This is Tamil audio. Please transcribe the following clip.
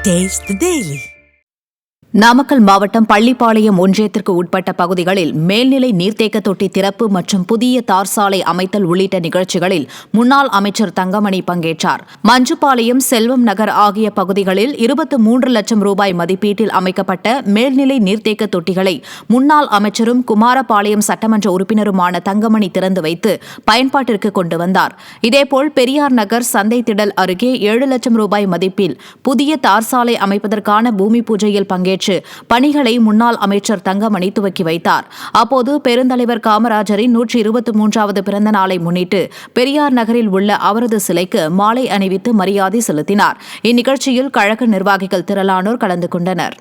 Taste the Daily. நாமக்கல் மாவட்டம் பள்ளிப்பாளையம் ஒன்றியத்திற்கு உட்பட்ட பகுதிகளில் மேல்நிலை நீர்த்தேக்க தொட்டி திறப்பு மற்றும் புதிய தார் சாலை அமைத்தல் உள்ளிட்ட நிகழ்ச்சிகளில் முன்னாள் அமைச்சர் தங்கமணி பங்கேற்றார். மஞ்சுப்பாளையம், செல்வம் நகர் ஆகிய பகுதிகளில் 23 லட்சம் ரூபாய் மதிப்பீட்டில் அமைக்கப்பட்ட மேல்நிலை நீர்த்தேக்க தொட்டிகளை முன்னாள் அமைச்சரும் குமாரபாளையம் சட்டமன்ற உறுப்பினருமான தங்கமணி திறந்து வைத்து பயன்பாட்டிற்கு கொண்டு வந்தார். இதேபோல் பெரியார் நகர் சந்தை திடல் அருகே 7 லட்சம் ரூபாய் மதிப்பில் புதிய தார் சாலை அமைப்பதற்கான பூமி பூஜையில் பங்கேற்று பணிகளை முன்னாள் அமைச்சர் தங்கமணி துவக்கி வைத்தார். அப்போது பெருந்தலைவர் காமராஜரின் 123வது பிறந்த நாளை முன்னிட்டு பெரியார் நகரில் உள்ள அவரது சிலைக்கு மாலை அணிவித்து மரியாதை செலுத்தினார். இந்நிகழ்ச்சியில் கழக நிர்வாகிகள் திரளானோர் கலந்து கொண்டனர்.